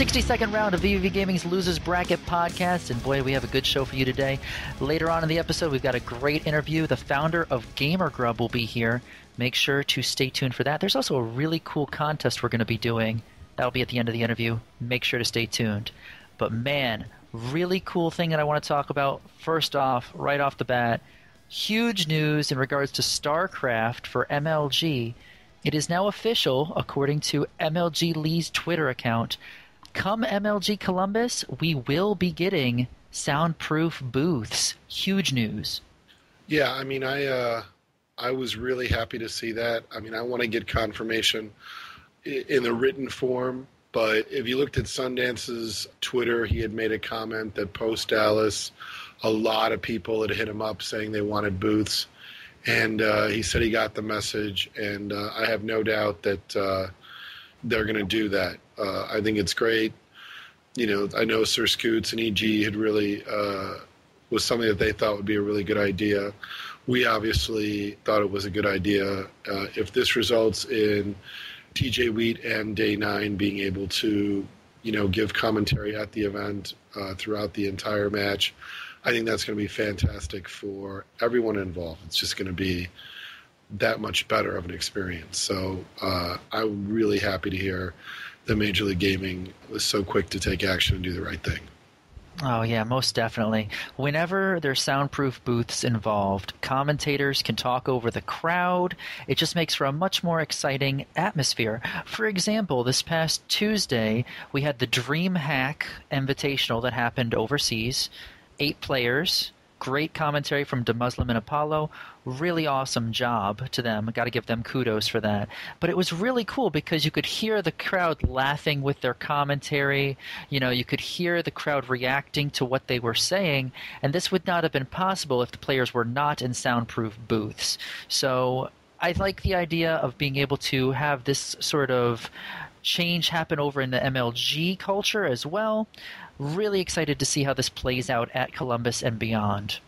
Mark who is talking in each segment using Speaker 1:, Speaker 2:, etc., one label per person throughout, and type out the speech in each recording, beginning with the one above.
Speaker 1: 62nd round of VVV Gaming's Losers Bracket podcast, and boy, we have a good show for you today. Later on in the episode, we've got a great interview. The founder of Grub will be here. Make sure to stay tuned for that. There's also a really cool contest we're going to be doing. That'll be at the end of the interview. Make sure to stay tuned. But man, really cool thing that I want to talk about. First off, right off the bat, huge news in regards to StarCraft for MLG. It is now official, according to MLG Lee's Twitter account. Come MLG Columbus, we will be getting soundproof booths. Huge news.
Speaker 2: Yeah, I mean, I was really happy to see that. I mean, I want to get confirmation in the written form, but if you looked at Sundance's Twitter, he had made a comment that post-Dallas, a lot of people had hit him up saying they wanted booths, and he said he got the message, and I have no doubt that they're going to do that. I think it's great. You know, I know Sir Scoots and EG had really was something that they thought would be a really good idea. We obviously thought it was a good idea. If this results in TJ Wheat and Day 9 being able to, you know, give commentary at the event throughout the entire match, I think that's going to be fantastic for everyone involved. It's just going to be that much better of an experience. So I'm really happy to hear that Major League Gaming was so quick to take action and do the right thing.
Speaker 1: Oh, yeah, most definitely. Whenever there's soundproof booths involved, commentators can talk over the crowd. It just makes for a much more exciting atmosphere. For example, this past Tuesday, we had the DreamHack Invitational that happened overseas. 8 players. Great commentary from DeMuslim and Apollo. Really awesome job to them. Got to give them kudos for that. But it was really cool because you could hear the crowd laughing with their commentary. You know, you could hear the crowd reacting to what they were saying. And this would not have been possible if the players were not in soundproof booths. So I like the idea of being able to have this sort of change happen over in the MLG culture as well. Really excited to see how this plays out at Columbus and beyond.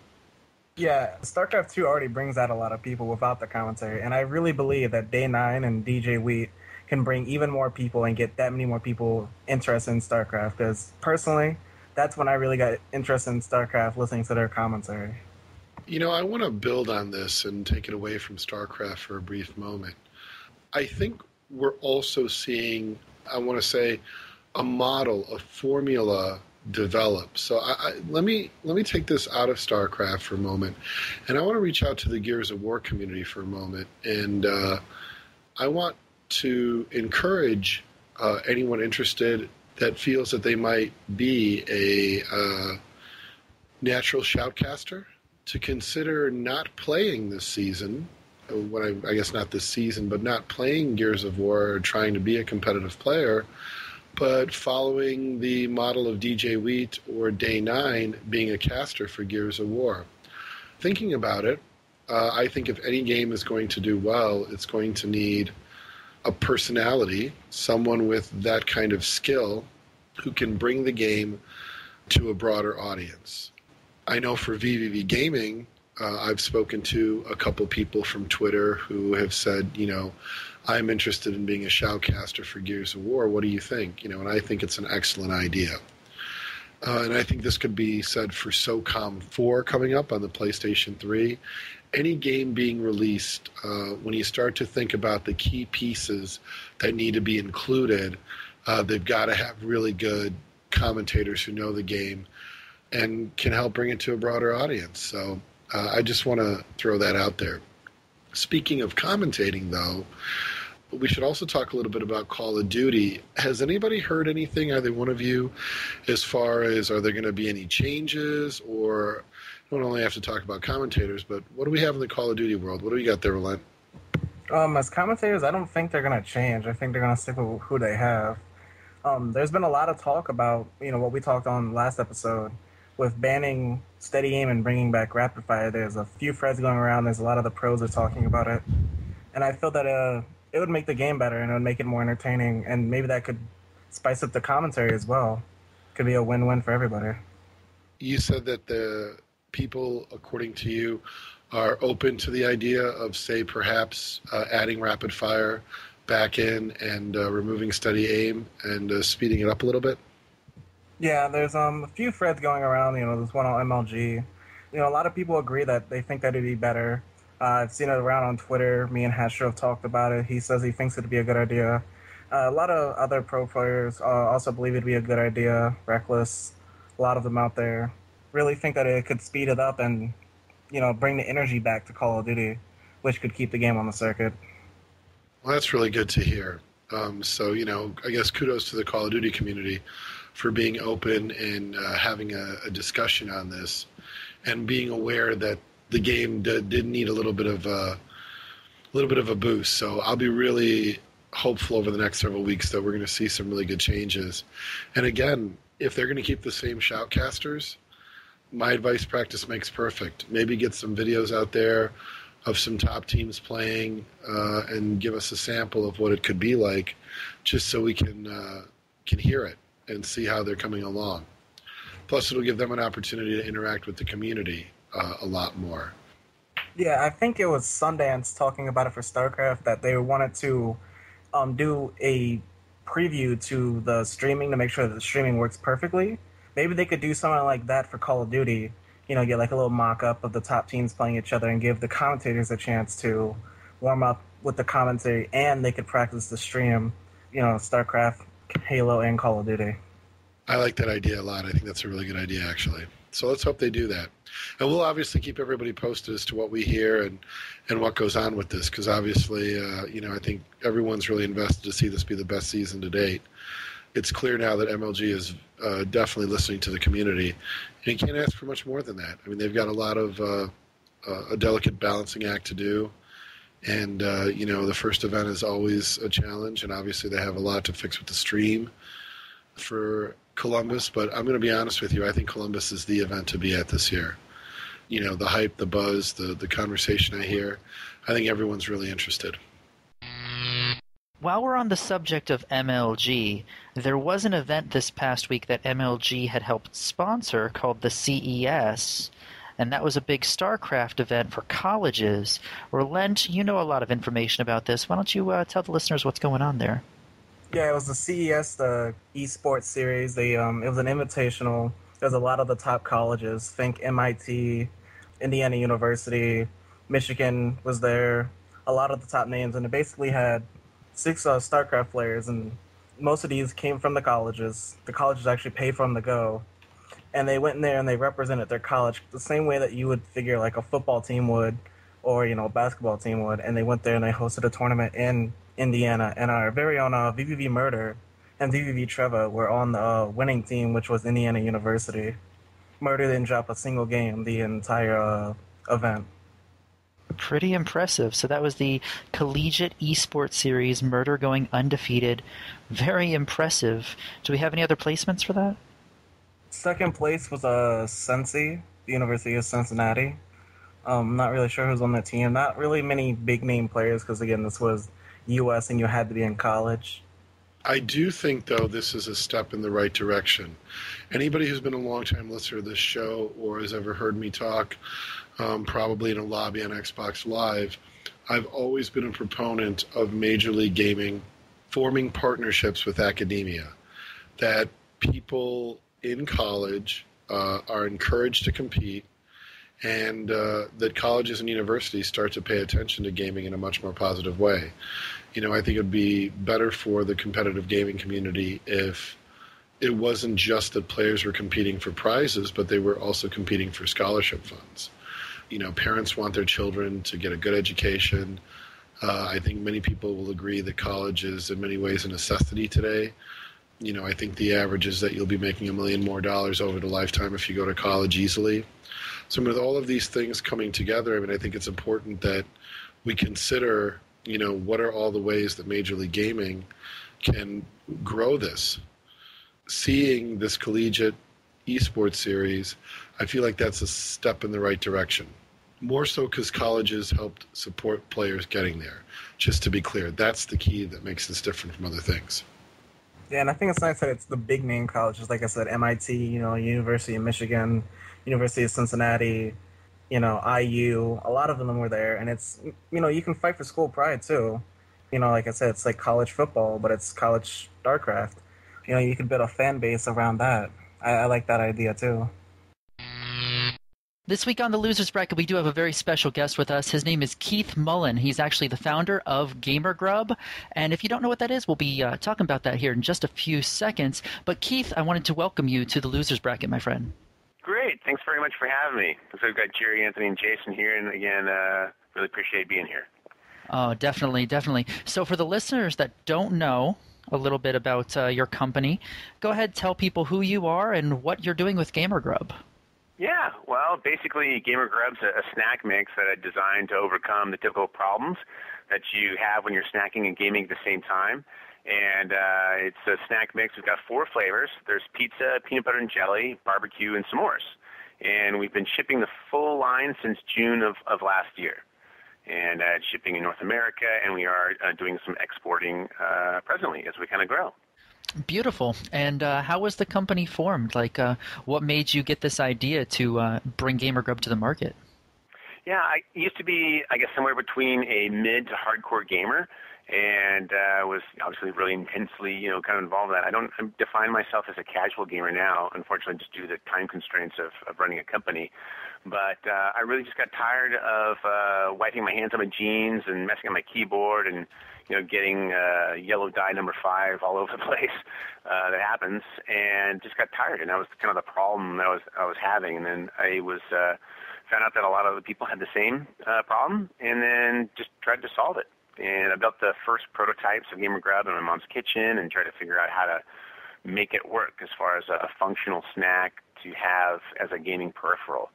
Speaker 3: Yeah, StarCraft 2 already brings out a lot of people without the commentary, and I really believe that Day 9 and DJ Wheat can bring even more people and get that many more people interested in StarCraft, because personally, that's when I really got interested in StarCraft, listening to their commentary.
Speaker 2: You know, I want to build on this and take it away from StarCraft for a brief moment. I think we're also seeing, I want to say, a model, a formula develop. So let me take this out of StarCraft for a moment, and I want to reach out to the Gears of War community for a moment, and I want to encourage anyone interested that feels that they might be a natural shoutcaster to consider not playing this season. I guess not this season, but not playing Gears of War or trying to be a competitive player, but following the model of DJ Wheat or Day 9 being a caster for Gears of War. Thinking about it, I think if any game is going to do well, it's going to need a personality, someone with that kind of skill who can bring the game to a broader audience. I know for VVV Gaming, I've spoken to a couple people from Twitter who have said, you know, I'm interested in being a shoutcaster for Gears of War. What do you think? You know, and I think it's an excellent idea. And I think this could be said for SOCOM 4 coming up on the PlayStation 3. Any game being released, when you start to think about the key pieces that need to be included, they've got to have really good commentators who know the game and can help bring it to a broader audience. So I just want to throw that out there. Speaking of commentating, though, we should also talk a little bit about Call of Duty. Has anybody heard anything, either one of you, as far as are there going to be any changes? Or you don't only have to talk about commentators, but what do we have in the Call of Duty world? What do we got there, Relent?
Speaker 3: As commentators, I don't think they're going to change. I think they're going to stick with who they have. There's been a lot of talk about, you know, what we talked on last episode with banning steady aim and bringing back rapid fire. There's a few threads going around. There's a lot of the pros are talking about it. And I feel that it would make the game better and it would make it more entertaining. And maybe that could spice up the commentary as well. Could be a win-win for everybody.
Speaker 2: You said that the people, according to you, are open to the idea of, say, perhaps adding rapid fire back in and removing steady aim and speeding it up a little bit?
Speaker 3: Yeah, there's a few threads going around. There's one on MLG. A lot of people agree that they think that it'd be better. I've seen it around on Twitter. Me and Hatcher have talked about it. He says he thinks it'd be a good idea. A lot of other pro players also believe it'd be a good idea. Reckless, a lot of them out there really think that it could speed it up and bring the energy back to Call of Duty, which could keep the game on the circuit.
Speaker 2: Well, that's really good to hear. So, I guess kudos to the Call of Duty community for being open and having a discussion on this, and being aware that the game did need a little bit of a boost. So I'll be really hopeful over the next several weeks that we're going to see some really good changes. And again, if they're going to keep the same shoutcasters, my advice, practice makes perfect. Maybe get some videos out there of some top teams playing and give us a sample of what it could be like, just so we can hear it and see how they're coming along. Plus, it'll give them an opportunity to interact with the community a lot more.
Speaker 3: Yeah, I think it was Sundance talking about it for StarCraft that they wanted to do a preview to the streaming to make sure that the streaming works perfectly. Maybe they could do something like that for Call of Duty. Get like a little mock-up of the top teams playing each other and give the commentators a chance to warm up with the commentary, and they could practice the stream, StarCraft, Halo, and Call of Duty.
Speaker 2: I like that idea a lot. I think that's a really good idea, actually. So let's hope they do that. And we'll obviously keep everybody posted as to what we hear and what goes on with this, because obviously, I think everyone's really invested to see this be the best season to date. It's clear now that MLG is definitely listening to the community, and you can't ask for much more than that. I mean, they've got a lot of a delicate balancing act to do, and the first event is always a challenge, and obviously they have a lot to fix with the stream for Columbus. But I'm going to be honest with you, I think Columbus is the event to be at this year. The hype, the buzz, the conversation I hear, I think everyone's really interested.
Speaker 1: While we're on the subject of MLG, there was an event this past week that MLG had helped sponsor called the CES, and that was a big StarCraft event for colleges. Relent, you know a lot of information about this. Why don't you tell the listeners what's going on there?
Speaker 3: Yeah, it was the CES, the esports series. It was an invitational. There's a lot of the top colleges. Think MIT, Indiana University, Michigan was there. A lot of the top names, and it basically had 6 StarCraft players, and most of these came from the colleges. The colleges actually paid for them to go, and they went in there and they represented their college the same way that you would figure like a football team would, or a basketball team would. And they went there and they hosted a tournament in Indiana, and our very own VVV Murder and VVV Trevor were on the winning team, which was Indiana University. Murder didn't drop a single game the entire event.
Speaker 1: Pretty impressive. So that was the Collegiate Esports Series, Murder going undefeated. Very impressive. Do we have any other placements for that?
Speaker 3: Second place was Cincy, the University of Cincinnati. I'm not really sure who's on the team. Not really many big-name players because, again, this was U.S. and you had to be in college.
Speaker 2: I do think, though, this is a step in the right direction. Anybody who's been a long-time listener to this show or has ever heard me talk, probably in a lobby on Xbox Live, I've always been a proponent of Major League Gaming forming partnerships with academia, that people in college are encouraged to compete, and that colleges and universities start to pay attention to gaming in a much more positive way. I think it would be better for the competitive gaming community if it wasn't just that players were competing for prizes, but they were also competing for scholarship funds. Parents want their children to get a good education. I think many people will agree that college is in many ways a necessity today. I think the average is that you'll be making $1 million more over the lifetime if you go to college easily. So with all of these things coming together, I think it's important that we consider, what are all the ways that Major League Gaming can grow this. Seeing this collegiate esports series, I feel like that's a step in the right direction. More so because colleges helped support players getting there. Just to be clear, that's the key that makes this different from other things.
Speaker 3: Yeah, and I think it's nice that it's the big name colleges, like I said, MIT, University of Michigan, University of Cincinnati, IU. A lot of them were there, and it's, you can fight for school pride too. Like I said, it's like college football, but it's college StarCraft. You can build a fan base around that. I like that idea too.
Speaker 1: This week on the Losers Bracket, we do have a very special guest with us. His name is Keith Mullin. He's actually the founder of Grub. And if you don't know what that is, we'll be talking about that here in just a few seconds. But Keith, I wanted to welcome you to the Losers Bracket, my friend.
Speaker 4: Great. Thanks very much for having me. So we've got Jerry, Anthony, and Jason here. And again, really appreciate being here.
Speaker 1: Oh, definitely, definitely. So for the listeners that don't know a little bit about your company, go ahead, tell people who you are and what you're doing with Grub.
Speaker 4: Yeah, well, basically, Gamer Grub's a snack mix that I designed to overcome the typical problems that you have when you're snacking and gaming at the same time. And it's a snack mix. We've got 4 flavors. There's pizza, peanut butter and jelly, barbecue, and s'mores. And we've been shipping the full line since June of last year. And it's shipping in North America, and we are doing some exporting presently as we kind of grow.
Speaker 1: Beautiful. And how was the company formed? Like, what made you get this idea to bring Grub to the market?
Speaker 4: Yeah, I used to be, I guess, somewhere between a mid to hardcore gamer, and was obviously really intensely, kind of involved in that. I don't define myself as a casual gamer now, unfortunately, just due to the time constraints of running a company. But I really just got tired of wiping my hands on my jeans and messing on my keyboard and getting yellow dye number 5 all over the place. That happens, and just got tired. And that was kind of the problem that I was having. And then I was found out that a lot of the people had the same problem, and then just tried to solve it. And I built the first prototypes of Grub in my mom's kitchen, and tried to figure out how to make it work as far as a functional snack to have as a gaming peripheral.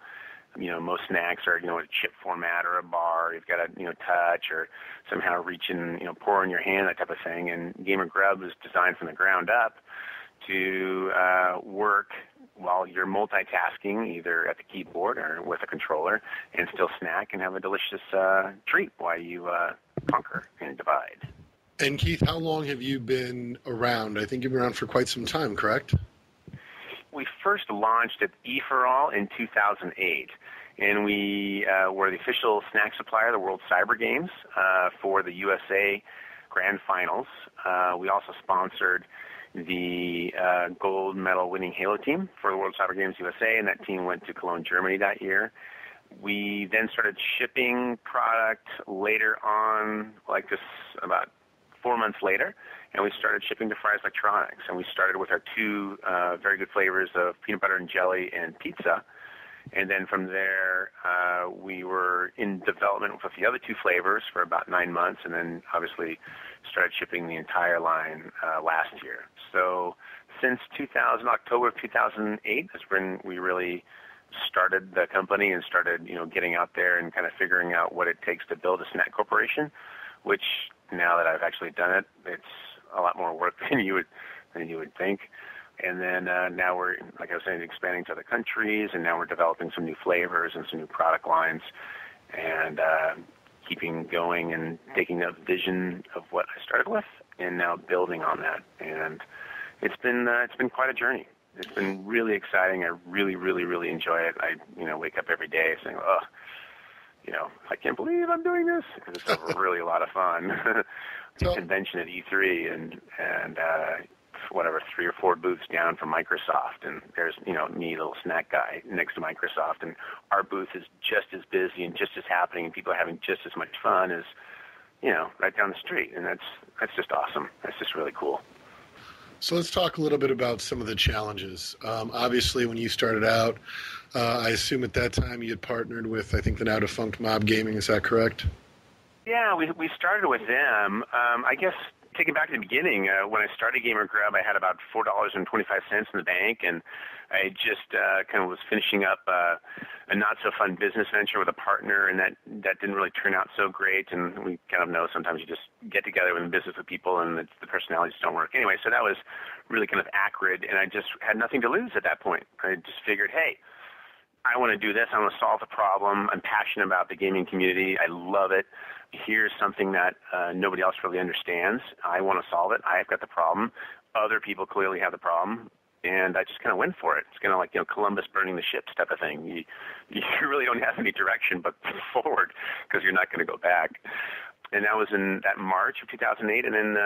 Speaker 4: Most snacks are, a chip format or a bar. You've got to, touch or somehow reach and, pour in your hand, that type of thing. And Grub was designed from the ground up to work while you're multitasking, either at the keyboard or with a controller, and still snack and have a delicious treat while you conquer and divide.
Speaker 2: And Keith, how long have you been around? I think you've been around for quite some time, correct?
Speaker 4: We first launched at E4All in 2008, and we were the official snack supplier of the World Cyber Games for the USA Grand Finals. We also sponsored the gold medal winning Halo team for the World Cyber Games USA, and that team went to Cologne, Germany that year. We then started shipping product later on, like this about 4 months later, and we started shipping to Fry's Electronics. And we started with our 2 very good flavors of peanut butter and jelly and pizza. And then from there, we were in development with the other 2 flavors for about 9 months, and then obviously started shipping the entire line last year. So since October of 2008 is when we really started the company and started, getting out there and kind of figuring out what it takes to build a snack corporation, which now that I've actually done it, it's a lot more work than you would think. And then now we're, like I was saying, expanding to other countries, and now we're developing some new flavors and some new product lines, and keeping going and taking the vision of what I started with, and now building on that. And it's been quite a journey. It's been really exciting. I really, really, really enjoy it. I wake up every day saying, oh, I can't believe I'm doing this, because it's really a lot of fun. The convention at E3 and whatever, 3 or 4 booths down from Microsoft, and there's me, little snack guy, next to Microsoft, and our booth is just as busy and just as happening, and people are having just as much fun as right down the street, and that's just awesome. That's just really cool.
Speaker 2: So let's talk a little bit about some of the challenges. Obviously, when you started out, I assume at that time you had partnered with, I think, the now defunct Mob Gaming. Is that correct?
Speaker 4: Yeah, we started with them. I guess taking back to the beginning, when I started Grub, I had about $4.25 in the bank, and I just kind of was finishing up a not-so-fun business venture with a partner, and that didn't really turn out so great. And we kind of know sometimes you just get together in business with people, and the personalities don't work. Anyway, so that was really kind of acrid, and I just had nothing to lose at that point. I just figured, hey, I want to do this. I want to solve the problem. I'm passionate about the gaming community. I love it. Here's something that nobody else really understands. I want to solve it. I've got the problem. Other people clearly have the problem. And I just kind of went for it. It's kind of like, Columbus burning the ships type of thing. You really don't have any direction but forward, because you're not going to go back. and that was in that March of 2008, and then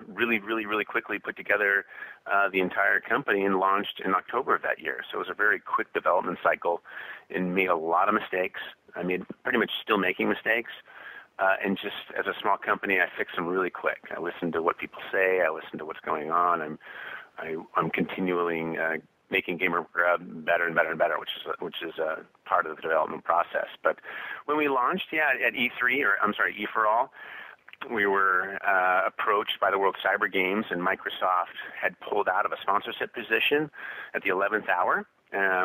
Speaker 4: really quickly put together the entire company and launched in October of that year. So it was a very quick development cycle and made a lot of mistakes. I mean, pretty much still making mistakes. And just as a small company, I fix them really quick. I listen to what people say. I listen to what's going on. I'm continually making Gamer Grub better and better and better, which is a part of the development process. But when we launched, at E4All, we were approached by the World Cyber Games, and Microsoft had pulled out of a sponsorship position at the 11th hour.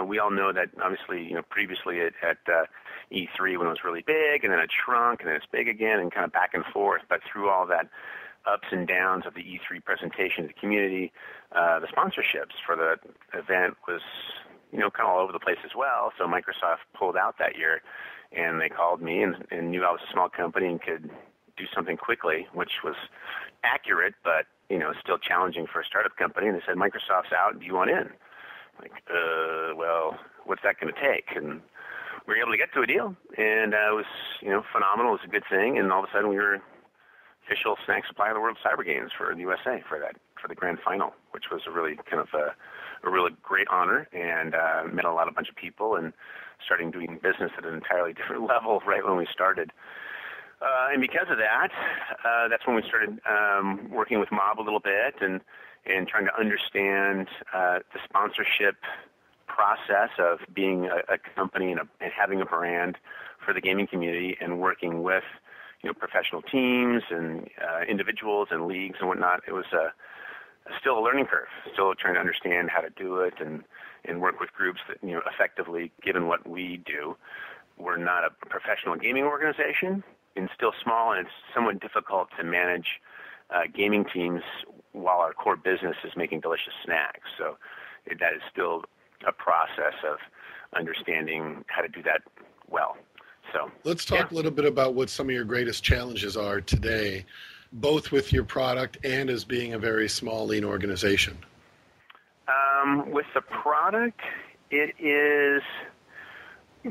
Speaker 4: We all know that, obviously, previously at E3 when it was really big, and then it shrunk, and then it's big again, and kind of back and forth. But through all that ups and downs of the E3 presentation to the community, the sponsorships for the event was, kind of all over the place as well. So Microsoft pulled out that year, and they called me and knew I was a small company and could do something quickly, which was accurate, but, still challenging for a startup company. And they said, Microsoft's out. Do you want in? Like, well, what's that going to take? And we were able to get to a deal, and it was, phenomenal. It was a good thing, and all of a sudden we were official snack supplier of the World Cyber Games for the USA for the grand final, which was a really kind of a really great honor, and met a bunch of people and starting doing business at an entirely different level right when we started. And because of that, that's when we started working with Mob a little bit and trying to understand the sponsorship process of being a company and having a brand for the gaming community and working with professional teams and individuals and leagues and whatnot. It was still a learning curve, still trying to understand how to do it and work with groups that, effectively, given what we do, we're not a professional gaming organization and still small, and it's somewhat difficult to manage gaming teams while our core business is making delicious snacks. So that is still a process of understanding how to do that well. So
Speaker 2: let's talk a little bit about what some of your greatest challenges are today, both with your product and as being a very small, lean organization.
Speaker 4: With the product, it is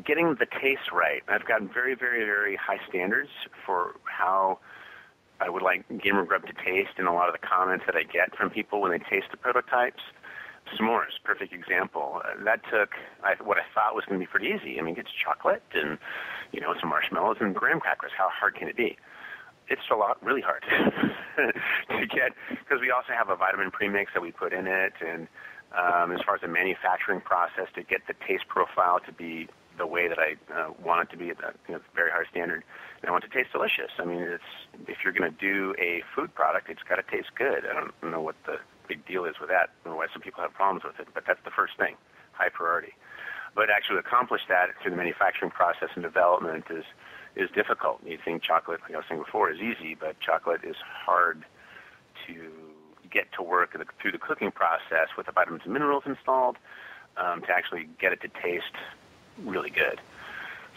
Speaker 4: getting the taste right. I've got very, very, very high standards for how I would like Gamer Grub to taste, and a lot of the comments that I get from people when they taste the prototypes. S'mores, perfect example. That took what I thought was going to be pretty easy. I mean, it's chocolate and, some marshmallows and graham crackers. How hard can it be? It's really hard to get, because we also have a vitamin premix that we put in it, and as far as the manufacturing process to get the taste profile to be the way that I want it to be, at that very high standard, and I want it to taste delicious. I mean, if you're going to do a food product, it's got to taste good. I don't know what the big deal is with that, and why some people have problems with it, but that's the first thing, high priority. But actually accomplish that through the manufacturing process and development is difficult. You think chocolate, like I was saying before, is easy, but chocolate is hard to get to work through the cooking process with the vitamins and minerals installed to actually get it to taste really good.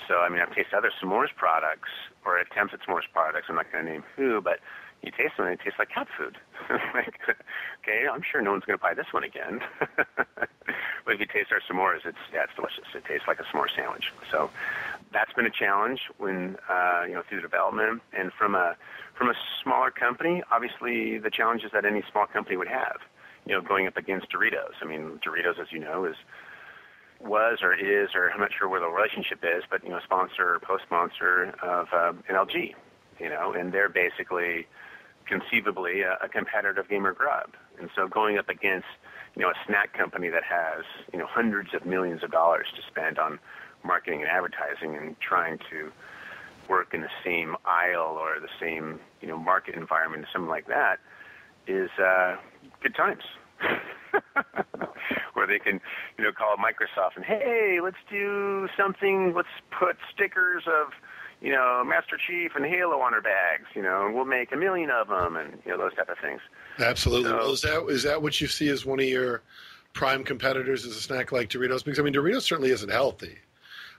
Speaker 4: So, I mean, I've tasted other s'mores products or attempts at s'mores products. I'm not going to name who, but you taste them and it tastes like cat food. Like, okay, I'm sure no one's going to buy this one again. But if you taste our s'mores, it's delicious. It tastes like a s'more sandwich. So that's been a challenge when through the development. And from a smaller company, obviously the challenges that any small company would have, going up against Doritos. I mean, Doritos, as you know, was or is, or I'm not sure where the relationship is, but sponsor, post-sponsor of NLG, and they're basically conceivably a competitor of Gamer Grub. And so going up against a snack company that has hundreds of millions of dollars to spend on marketing and advertising and trying to work in the same aisle or the same market environment or something like that is good times. Where they can, call Microsoft and, hey, let's do something. Let's put stickers of, Master Chief and Halo on our bags. And we'll make 1 million of them, and those type of things.
Speaker 2: Absolutely.
Speaker 4: So,
Speaker 2: well, is that what you see as one of your prime competitors as a snack like Doritos? Because Doritos certainly isn't healthy.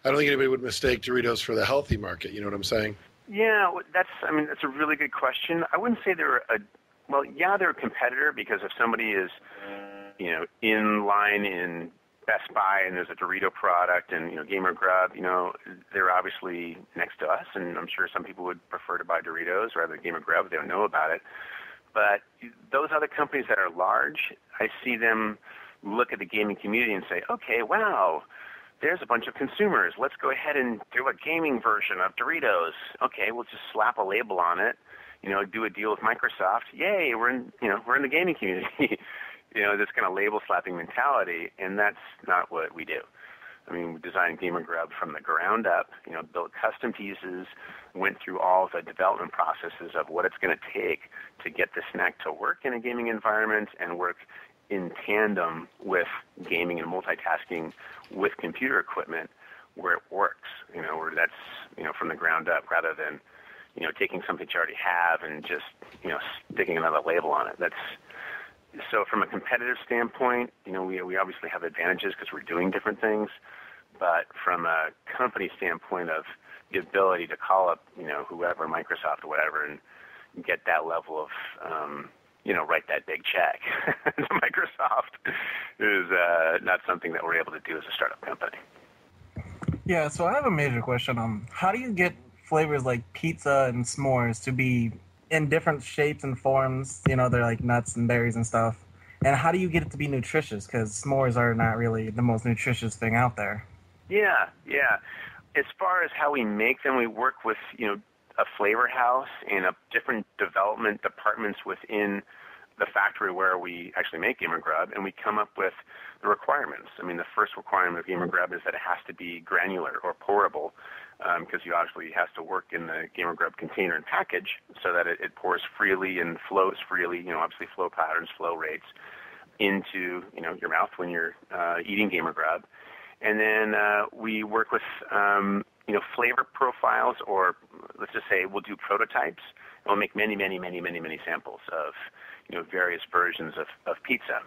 Speaker 2: I don't think anybody would mistake Doritos for the healthy market. You know what I'm saying?
Speaker 4: Yeah, that's a really good question. I wouldn't say they're they're a competitor, because if somebody is, in line in Best Buy and there's a Dorito product, and Gamer Grub, they're obviously next to us, and I'm sure some people would prefer to buy Doritos rather than Gamer Grub. They don't know about it. But those other companies that are large, I see them look at the gaming community and say, okay, wow, there's a bunch of consumers. Let's go ahead and do a gaming version of Doritos. Okay, we'll just slap a label on it, do a deal with Microsoft. Yay, we're in the gaming community. This kind of label slapping mentality, and that's not what we do. I mean, we designed Gamer Grub from the ground up, built custom pieces, went through all the development processes of what it's going to take to get the snack to work in a gaming environment and work in tandem with gaming and multitasking with computer equipment where it works, where that's, from the ground up rather than, taking something you already have and just, sticking another label on it. So from a competitive standpoint, we obviously have advantages because we're doing different things, but from a company standpoint of the ability to call up, whoever, Microsoft or whatever, and get that level of, write that big check to Microsoft is not something that we're able to do as a startup company.
Speaker 3: Yeah, so I have a major question. How do you get flavors like pizza and s'mores to be in different shapes and forms? They're like nuts and berries and stuff. And how do you get it to be nutritious? Because s'mores are not really the most nutritious thing out there.
Speaker 4: Yeah. As far as how we make them, we work with, a flavor house and different development departments within the factory where we actually make Gamer Grub, and we come up with the requirements. I mean, the first requirement of Gamer Grub is that it has to be granular or pourable, because you obviously has to work in the Gamer Grub container and package so that it pours freely and flows freely, obviously flow patterns, flow rates into, your mouth when you're eating Gamer Grub. And then we work with, flavor profiles, or let's just say we'll do prototypes, and we'll make many samples of, various versions of pizza,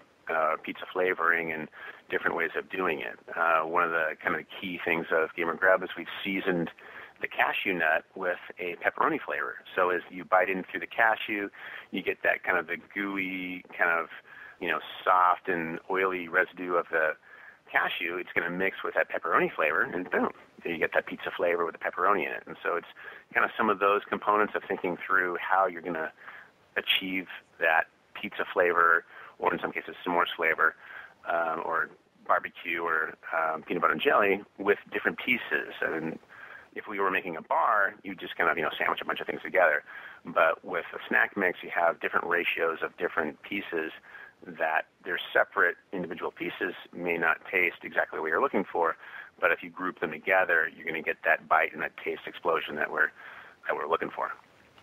Speaker 4: pizza flavoring and different ways of doing it. One of the kind of key things of Gamer Grub is we've seasoned the cashew nut with a pepperoni flavor. So as you bite in through the cashew, you get that kind of the gooey, kind of, soft and oily residue of the cashew. It's going to mix with that pepperoni flavor, and boom, there you get that pizza flavor with the pepperoni in it. And so it's kind of some of those components of thinking through how you're going to achieve that pizza flavor, or in some cases s'mores flavor, or barbecue, or peanut butter and jelly with different pieces. And if we were making a bar, you just kind of, sandwich a bunch of things together. But with a snack mix, you have different ratios of different pieces that their separate individual pieces may not taste exactly what you're looking for, but if you group them together, you're going to get that bite and that taste explosion that we're looking for.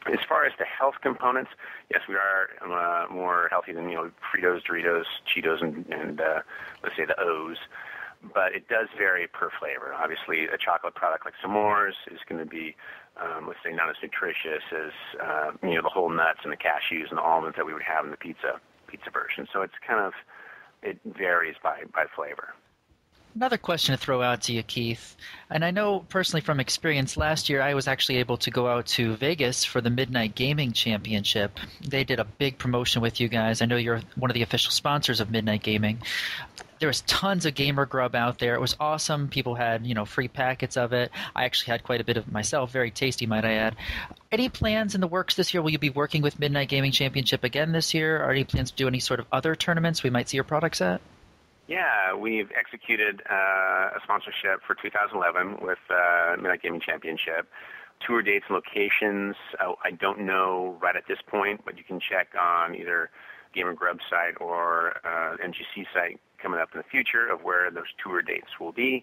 Speaker 4: As far as the health components, yes, we are more healthy than Fritos, Doritos, Cheetos, and let's say the O's. But it does vary per flavor. Obviously, a chocolate product like s'mores is going to be, let's say, not as nutritious as the whole nuts and the cashews and the almonds that we would have in the pizza version. So it varies by flavor.
Speaker 1: Another question to throw out to you, Keith, and I know personally from experience, last year I was actually able to go out to Vegas for the Midnight Gaming Championship. They did a big promotion with you guys. I know you're one of the official sponsors of Midnight Gaming. There was tons of Gamer Grub out there. It was awesome. People had, free packets of it. I actually had quite a bit of it myself. Very tasty, might I add. Any plans in the works this year? Will you be working with Midnight Gaming Championship again this year? Are any plans to do any sort of other tournaments we might see your products at?
Speaker 4: Yeah, we've executed a sponsorship for 2011 with Midnight Gaming Championship. Tour dates and locations, I don't know right at this point, but you can check on either Gamer Grub site or MGC site coming up in the future of where those tour dates will be.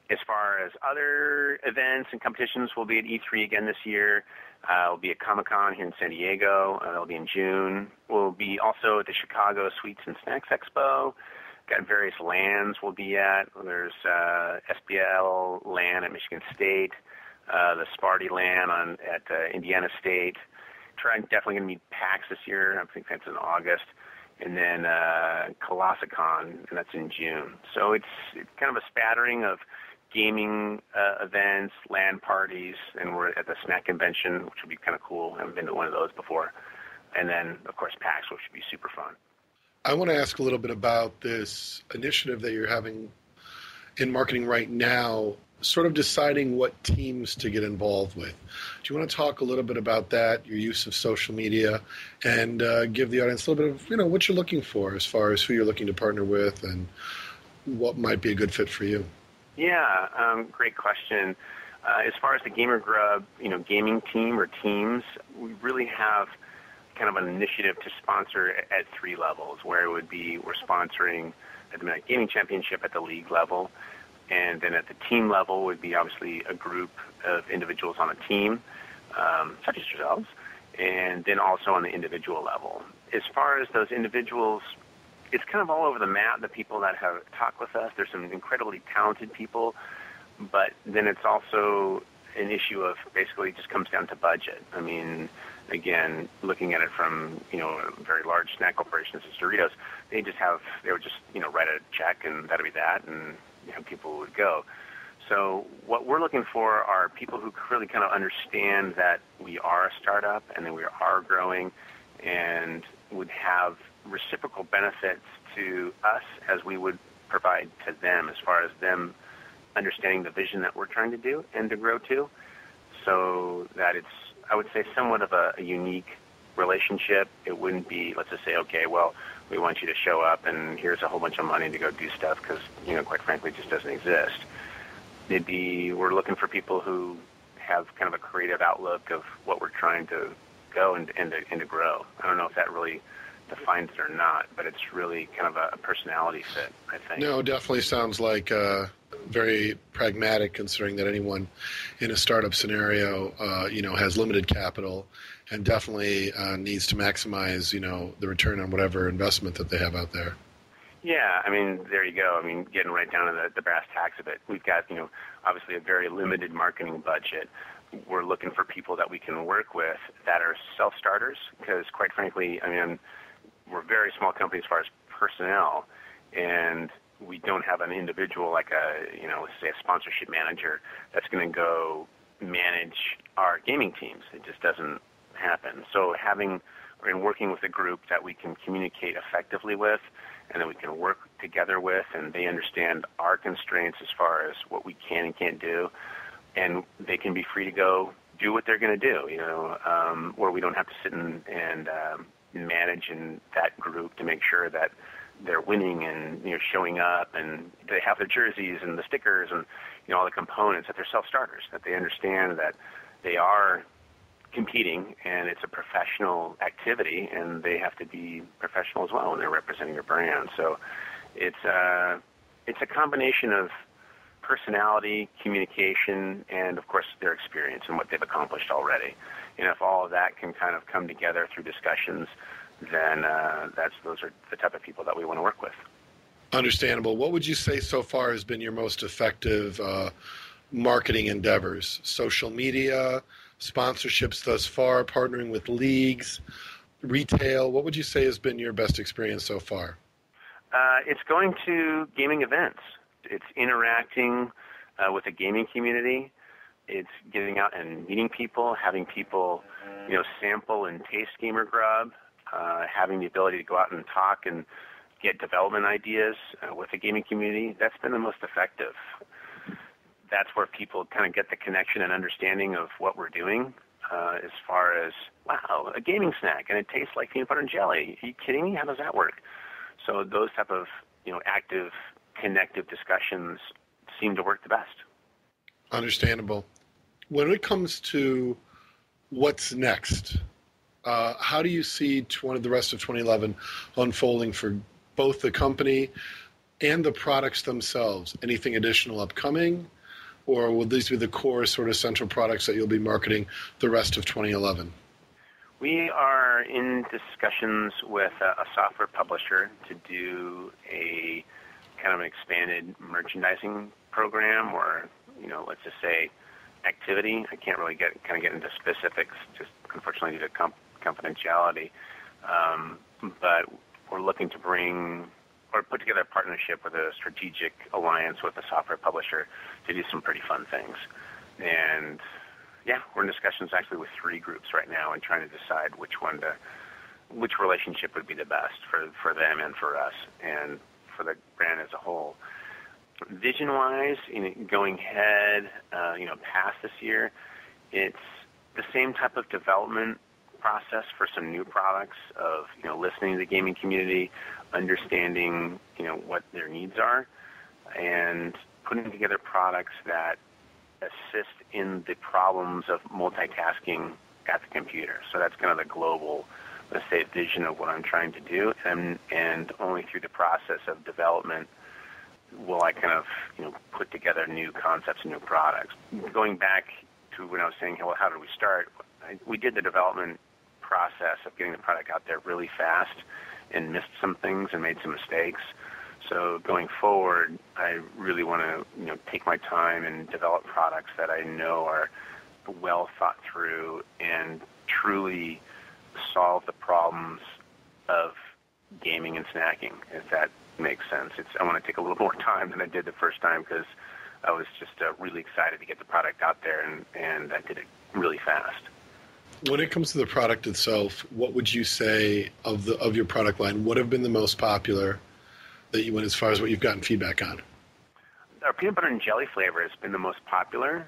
Speaker 4: As far as other events and competitions, we'll be at E3 again this year. We'll be at Comic-Con here in San Diego. That'll be in June. We'll be also at the Chicago Sweets and Snacks Expo. Got various LANs we'll be at. There's SBL LAN at Michigan State, the Sparty LAN at Indiana State. Definitely going to meet PAX this year. I think that's in August. And then Colossicon, and that's in June. So it's kind of a spattering of gaming events, LAN parties, and we're at the snack convention, which would be kind of cool. I haven't been to one of those before. And then, of course, PAX, which would be super fun.
Speaker 2: I want to ask a little bit about this initiative that you're having in marketing right now, sort of deciding what teams to get involved with. Do you want to talk a little bit about that, your use of social media, and give the audience a little bit of what you're looking for as far as who you're looking to partner with and what might be a good fit for you?
Speaker 4: Yeah, great question. As far as the Gamer Grub, gaming team or teams, we really have kind of an initiative to sponsor at three levels, where it would be we're sponsoring at the Domestic Gaming Championship at the league level, and then at the team level would be obviously a group of individuals on a team, such as yourselves, and then also on the individual level. As far as those individuals, it's kind of all over the map, the people that have talked with us. There's some incredibly talented people, but then it's also an issue of basically it just comes down to budget. I mean, again, looking at it from, very large snack corporations as Doritos, they would just, write a check and that'd be that, and, people would go. So what we're looking for are people who really kind of understand that we are a startup and that we are growing and would have reciprocal benefits to us as we would provide to them as far as them understanding the vision that we're trying to do and to grow to, so that it's, I would say, somewhat of a unique relationship. It wouldn't be, let's just say, okay, well, we want you to show up and here's a whole bunch of money to go do stuff because, quite frankly, it just doesn't exist. It'd be, we're looking for people who have kind of a creative outlook of what we're trying to go and to grow. I don't know if that really defines it or not, but it's really kind of a personality fit, I think.
Speaker 2: No, it definitely sounds like very pragmatic, considering that anyone in a startup scenario, has limited capital and definitely needs to maximize, the return on whatever investment that they have out there.
Speaker 4: Yeah, I mean, there you go. I mean, getting right down to the brass tacks of it. We've got, obviously a very limited marketing budget. We're looking for people that we can work with that are self-starters because, quite frankly, I mean, we're a very small company as far as personnel, and we don't have an individual like say a sponsorship manager that's going to go manage our gaming teams. It just doesn't happen. So having and working with a group that we can communicate effectively with and that we can work together with, and they understand our constraints as far as what we can and can't do, and they can be free to go do what they're going to do, where we don't have to sit and manage in that group to make sure that they're winning and showing up and they have the jerseys and the stickers and all the components, that they're self-starters, that they understand that they are competing and it's a professional activity and they have to be professional as well when they're representing your brand. So it's a combination of personality, communication, and of course their experience and what they've accomplished already. And if all of that can kind of come together through discussions, then those are the type of people that we want to work with.
Speaker 2: Understandable. What would you say so far has been your most effective marketing endeavors? Social media, sponsorships thus far, partnering with leagues, retail. What would you say has been your best experience so far?
Speaker 4: It's going to gaming events. It's interacting with the gaming community. It's getting out and meeting people, having people, sample and taste Gamer Grub, having the ability to go out and talk and get development ideas with the gaming community. That's been the most effective. That's where people kind of get the connection and understanding of what we're doing as far as, wow, a gaming snack, and it tastes like peanut butter and jelly. Are you kidding me? How does that work? So those type of, active, connective discussions seem to work the best.
Speaker 2: Understandable. When it comes to what's next, how do you see the rest of 2011 unfolding for both the company and the products themselves? Anything additional upcoming, or will these be the core sort of central products that you'll be marketing the rest of 2011?
Speaker 4: We are in discussions with a software publisher to do a kind of an expanded merchandising program, or let's just say activity. I can't really get into specifics, just unfortunately due to confidentiality. But we're looking to put together a partnership with a strategic alliance with a software publisher to do some pretty fun things. And yeah, we're in discussions actually with 3 groups right now and trying to decide which relationship would be the best for them and for us and for the brand as a whole. Vision-wise, going ahead, past this year, it's the same type of development process for some new products of, listening to the gaming community, understanding, what their needs are, and putting together products that assist in the problems of multitasking at the computer. So that's kind of the global, let's say, vision of what I'm trying to do, and only through the process of development will I kind of, put together new concepts and new products. Going back to when I was saying, well, how did we start? We did the development process of getting the product out there really fast and missed some things and made some mistakes. So going forward, I really want to, take my time and develop products that I know are well thought through and truly solve the problems of gaming and snacking, if that makes sense. I want to take a little more time than I did the first time because I was just really excited to get the product out there, and I did it really fast.
Speaker 2: When it comes to the product itself, what would you say of your product line? What have been the most popular that you went as far as what you've gotten feedback on?
Speaker 4: Our peanut butter and jelly flavor has been the most popular,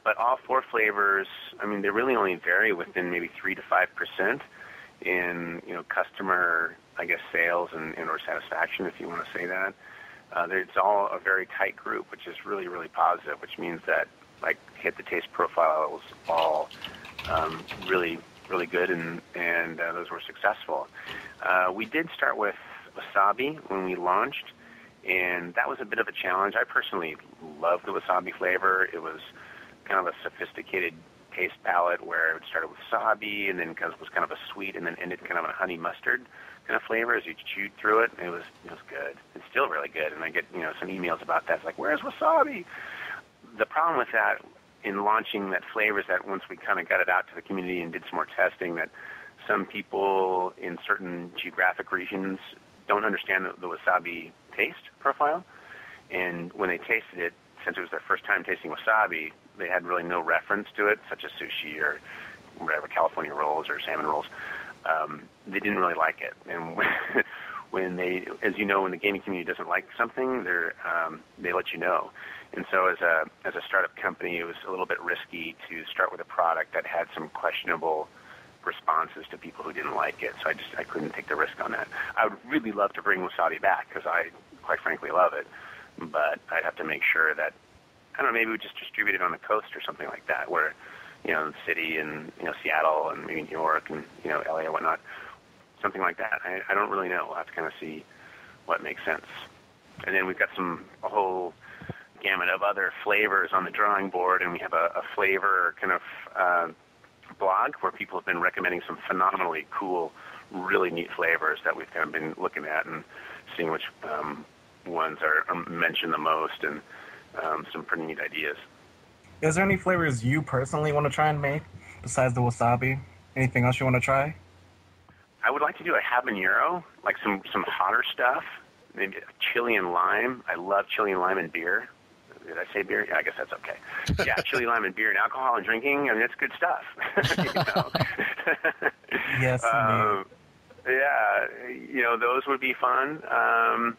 Speaker 4: but all 4 flavors, they really only vary within maybe 3 to 5% in customer, sales and or satisfaction, if you want to say that. It's all a very tight group, which is really, really positive, which means that hit the taste profiles all really, really good, and those were successful. We did start with wasabi when we launched, and that was a bit of a challenge. I personally love the wasabi flavor. It was kind of a sophisticated taste palette where it started with wasabi and then was kind of a sweet and then ended kind of a honey mustard kind of flavor as you chewed through it. It was good. It's still really good, and I get some emails about that. It's like, where's wasabi? The problem with that in launching that flavor is that once we kind of got it out to the community and did some more testing, that some people in certain geographic regions don't understand the wasabi taste profile. And when they tasted it, since it was their first time tasting wasabi, they had really no reference to it, such as sushi or whatever, California rolls or salmon rolls. They didn't really like it. And when they, as you know, when the gaming community doesn't like something, they let you know. And so as a startup company, it was a little bit risky to start with a product that had some questionable responses to people who didn't like it. So I couldn't take the risk on that. I would really love to bring wasabi back because I, quite frankly, love it. But I'd have to make sure that, I don't know, maybe we just distribute it on the coast or something like that, where, the city and, Seattle and maybe New York and, LA or whatnot, something like that. I don't really know. We'll have to kind of see what makes sense. And then we've got a whole gamut of other flavors on the drawing board, and we have a flavor kind of blog where people have been recommending some phenomenally cool, really neat flavors that we've kind of been looking at and seeing which ones are mentioned the most, and some pretty neat ideas.
Speaker 3: Is there any flavors you personally want to try and make besides the wasabi? Anything else you want to try?
Speaker 4: I would like to do a habanero, like some hotter stuff, maybe chili and lime. I love chili and lime and beer. Did I say beer? Yeah, I guess that's okay. Yeah, chili, lime, and beer, and alcohol and drinking. That's good stuff.
Speaker 3: Yes,
Speaker 4: yeah, those would be fun. I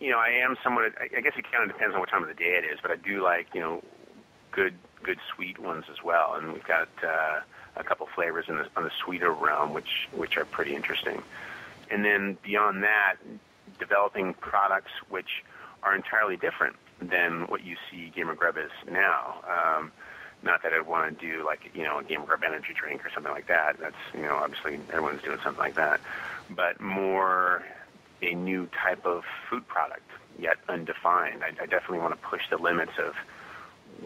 Speaker 4: am somewhat. I guess it kind of depends on what time of the day it is, but I do like good sweet ones as well. And we've got a couple flavors on the sweeter realm, which are pretty interesting. And then beyond that, developing products which are entirely different than what you see Gamer Grub is now. Not that I want to do like, a Gamer Grub energy drink or something like that. That's, obviously everyone's doing something like that. But more a new type of food product, yet undefined. I definitely want to push the limits of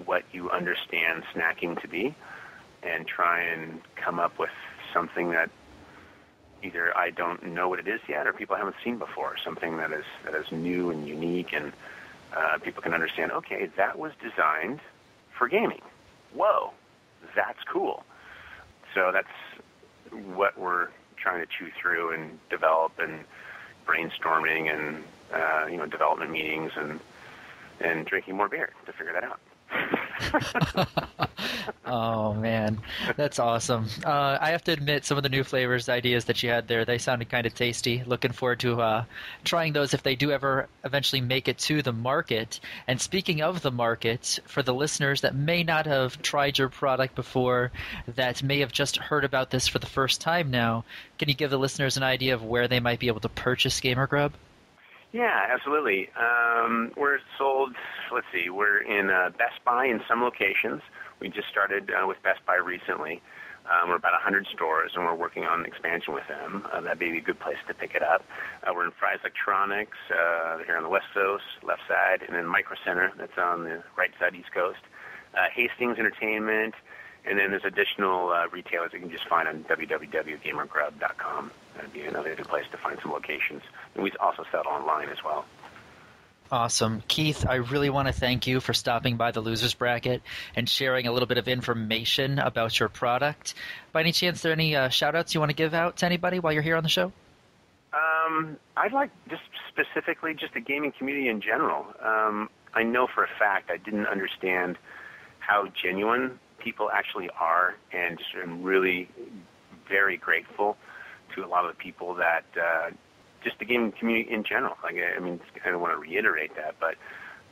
Speaker 4: what you understand snacking to be and try and come up with something that either I don't know what it is yet or people haven't seen before, something that is new and unique, and people can understand, okay, that was designed for gaming. Whoa, that's cool. So that's what we're trying to chew through and develop, and brainstorming and development meetings and drinking more beer to figure that out.
Speaker 1: Oh man, man. That's awesome. I have to admit, some of the new flavors ideas that you had there, they sounded kind of tasty. Looking forward to trying those if they do ever eventually make it to the market. And speaking of the market, for the listeners that may not have tried your product before, that may have just heard about this for the first time now, can you give the listeners an idea of where they might be able to purchase Gamer Grub?
Speaker 4: Yeah, absolutely. We're sold, let's see, we're in Best Buy in some locations. We just started with Best Buy recently. We're about 100 stores, and we're working on expansion with them. That'd be a good place to pick it up. We're in Fry's Electronics here on the West Coast, left side, and then Micro Center, that's on the right side, East Coast. Hastings Entertainment, and then there's additional retailers you can just find on www.gamergrub.com. That'd be another good place to find some locations. And we also sell online as well.
Speaker 1: Awesome. Keith, I really want to thank you for stopping by the Losers Bracket and sharing a little bit of information about your product. By any chance, are there any shout-outs you want to give out to anybody while you're here on the show?
Speaker 4: I'd like just specifically just the gaming community in general. I know for a fact I didn't understand how genuine people actually are, and just am really very grateful to a lot of the people that just the gaming community in general. Like, I mean, I don't want to reiterate that, but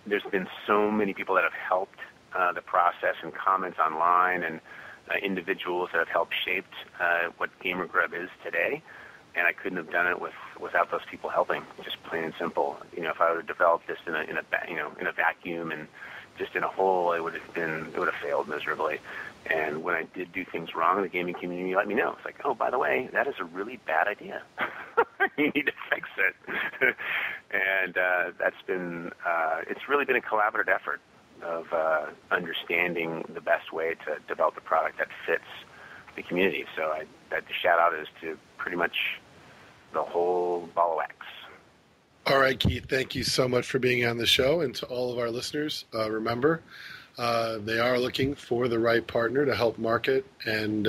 Speaker 4: there's been so many people that have helped the process, and comments online, and individuals that have helped shaped what Gamer Grub is today. And I couldn't have done it without those people helping. Just plain and simple. You know, if I would have developed this in a vacuum and just in a hole, it would have failed miserably. And when I did do things wrong, the gaming community let me know. It's like, oh, by the way, that is a really bad idea. You need to fix it. And that's been it's really been a collaborative effort of understanding the best way to develop a product that fits the community. So the shout out is to pretty much the whole ball of wax.
Speaker 2: All right, Keith, thank you so much for being on the show. And to all of our listeners, remember, they are looking for the right partner to help market and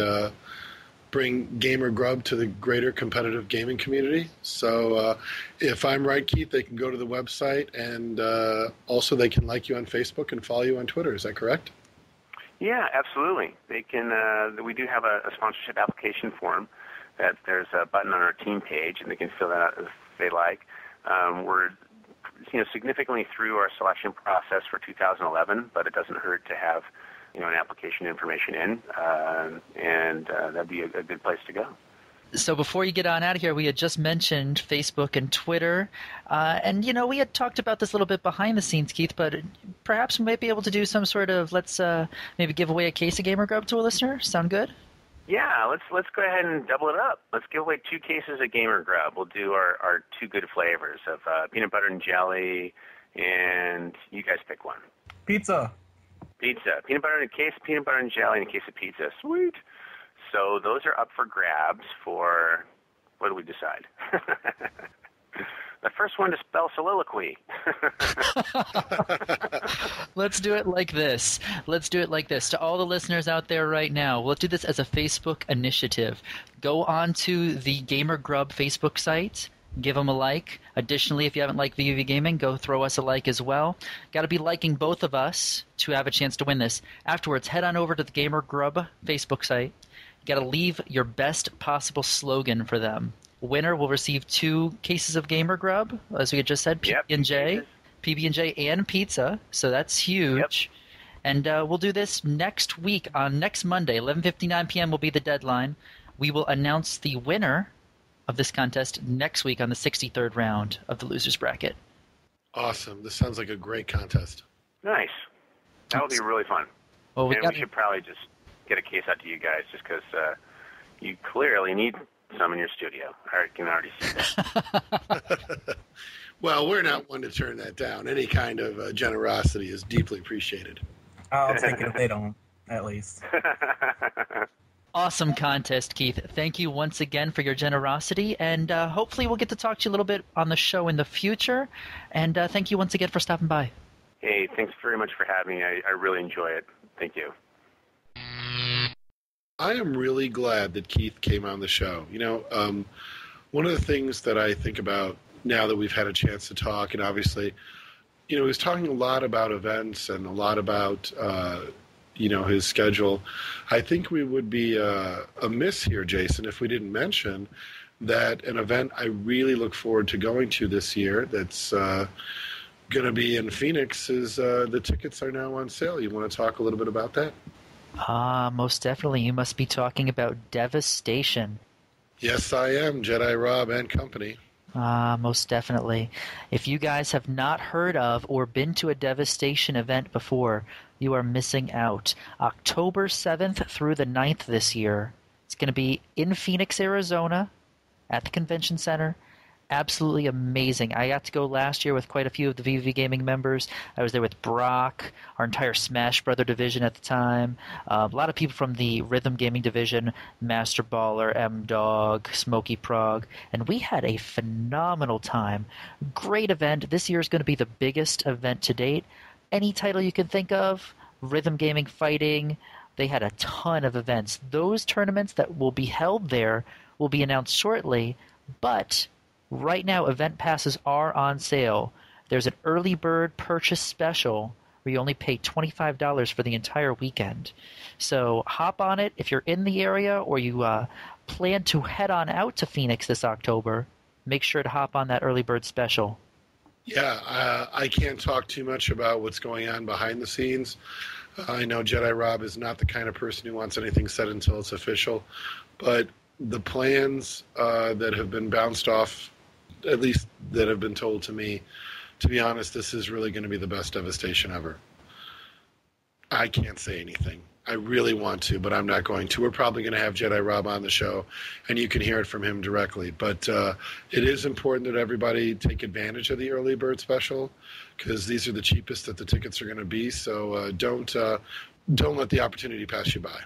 Speaker 2: bring Gamer Grub to the greater competitive gaming community. So if I'm right, Keith, they can go to the website, and also they can like you on Facebook and follow you on Twitter. Is that correct?
Speaker 4: Yeah, absolutely. They can. We do have a sponsorship application form. That there's a button on our team page, and they can fill that out if they like. We're significantly through our selection process for 2011, but it doesn't hurt to have an application information in, and that'd be a good place to go.
Speaker 1: So before you get on out of here, we had just mentioned Facebook and Twitter, and we had talked about this a little bit behind the scenes, Keith, but perhaps we might be able to do some sort of, let's maybe give away a case of Gamer Grub to a listener. Sound good?
Speaker 4: Yeah, let's go ahead and double it up. Let's give away 2 cases of Gamer Grub. We'll do our 2 good flavors of peanut butter and jelly, and you guys pick one.
Speaker 3: Pizza.
Speaker 4: Peanut butter, a case of peanut butter and jelly, and a case of pizza. Sweet. So those are up for grabs for, what do we decide? The first one to spell soliloquy.
Speaker 1: Let's do it like this. To all the listeners out there right now, we'll do this as a Facebook initiative. Go on to the Gamer Grub Facebook site. Give them a like. Additionally, if you haven't liked VUV Gaming, go throw us a like as well. Got to be liking both of us to have a chance to win this. Afterwards, head on over to the Gamer Grub Facebook site. You got to leave your best possible slogan for them. Winner will receive 2 cases of Gamer Grub, as we had just said, PB&J and pizza. So that's huge. Yep. And we'll do this next week on next Monday, 11:59 p.m. will be the deadline. We will announce the winner of this contest next week on the 63rd round of the Losers Bracket.
Speaker 2: Awesome. This sounds like a great contest.
Speaker 4: Nice. That would be really fun.
Speaker 1: Well, we
Speaker 4: should probably just get a case out to you guys just because you clearly need some in your studio. I can already see that.
Speaker 2: Well, we're not one to turn that down. Any kind of generosity is deeply appreciated.
Speaker 3: I'll take it if they don't, at least.
Speaker 1: Awesome contest, Keith. Thank you once again for your generosity, and hopefully we'll get to talk to you a little bit on the show in the future. And thank you once again for stopping by.
Speaker 4: Hey, thanks very much for having me. I really enjoy it. Thank you.
Speaker 2: I am really glad that Keith came on the show. One of the things that I think about now that we've had a chance to talk, and obviously, he was talking a lot about events and a lot about his schedule. I think we would be amiss here, Jason, if we didn't mention that an event I really look forward to going to this year that's going to be in Phoenix is the tickets are now on sale. You want to talk a little bit about that?
Speaker 1: Most definitely. You must be talking about Devastation.
Speaker 2: Yes, I am, Jedi Rob and company.
Speaker 1: Most definitely. If you guys have not heard of or been to a Devastation event before, you are missing out. October 7th through the 9th this year. It's going to be in Phoenix, Arizona, at the convention center. Absolutely amazing. I got to go last year with quite a few of the VV Gaming members. I was there with Brock, our entire Smash Brother division at the time, a lot of people from the Rhythm Gaming division, Master Baller, M-Dog, Smokey Prog, and we had a phenomenal time. Great event. This year is going to be the biggest event to date. Any title you can think of, Rhythm Gaming Fighting, they had a ton of events. Those tournaments that will be held there will be announced shortly, but right now, event passes are on sale. There's an early bird purchase special where you only pay $25 for the entire weekend. So hop on it if you're in the area or you plan to head on out to Phoenix this October. Make sure to hop on that early bird special.
Speaker 2: Yeah, I can't talk too much about what's going on behind the scenes. I know Jedi Rob is not the kind of person who wants anything said until it's official, but the plans that have been bounced off, at least that have been told to me, to be honest, this is really going to be the best Devastation ever. I can't say anything. I really want to, but I'm not going to. We're probably going to have Jedi Rob on the show, and you can hear it from him directly. But it is important that everybody take advantage of the early bird special, because these are the cheapest that the tickets are going to be. So don't let the opportunity pass you by.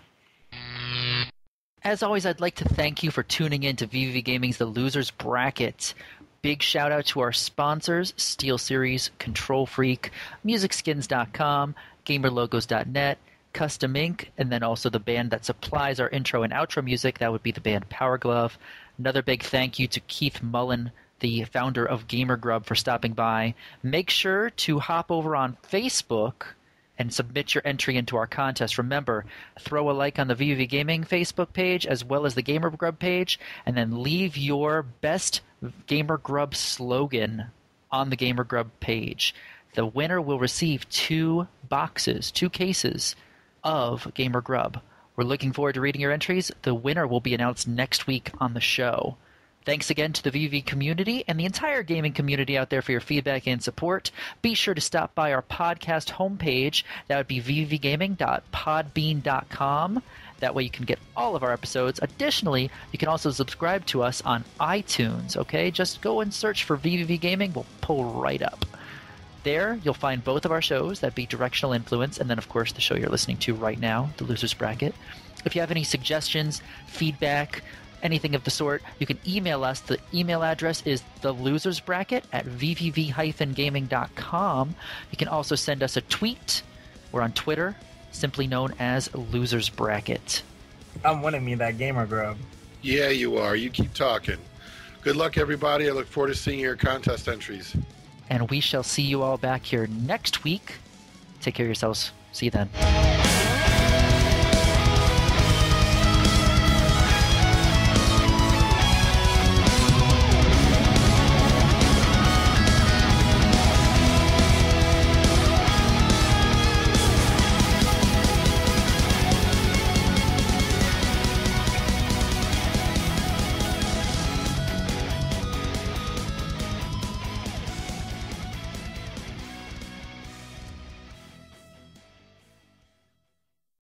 Speaker 1: As always, I'd like to thank you for tuning in to VV Gaming's The Losers Bracket. Big shout out to our sponsors, SteelSeries, Control Freak, MusicSkins.com, GamerLogos.net, Custom Ink, and then also the band that supplies our intro and outro music. That would be the band Power Glove. Another big thank you to Keith Mullin, the founder of Gamer Grub, for stopping by. Make sure to hop over on Facebook and submit your entry into our contest. Remember, throw a like on the VV Gaming Facebook page as well as the Gamer Grub page, and then leave your best Gamer Grub slogan on the Gamer Grub page. The winner will receive 2 cases of Gamer Grub. We're looking forward to reading your entries. The winner will be announced next week on the show. Thanks again to the VV community and the entire gaming community out there for your feedback and support. Be sure to stop by our podcast homepage. That would be vvgaming.podbean.com. That way you can get all of our episodes. Additionally, you can also subscribe to us on iTunes, okay? Just go and search for VV Gaming. We'll pull right up. There, you'll find both of our shows. That'd be Directional Influence, and then, of course, the show you're listening to right now, The Losers Bracket. If you have any suggestions, feedback, anything of the sort, you can email us. The email address is thelosersbracket@vvv-gaming.com. You can also send us a tweet. We're on Twitter, simply known as Losers Bracket.
Speaker 3: I'm winning me that Gamer Grub.
Speaker 2: Yeah, you are. You keep talking. Good luck, everybody. I look forward to seeing your contest entries.
Speaker 1: And we shall see you all back here next week. Take care of yourselves. See you then.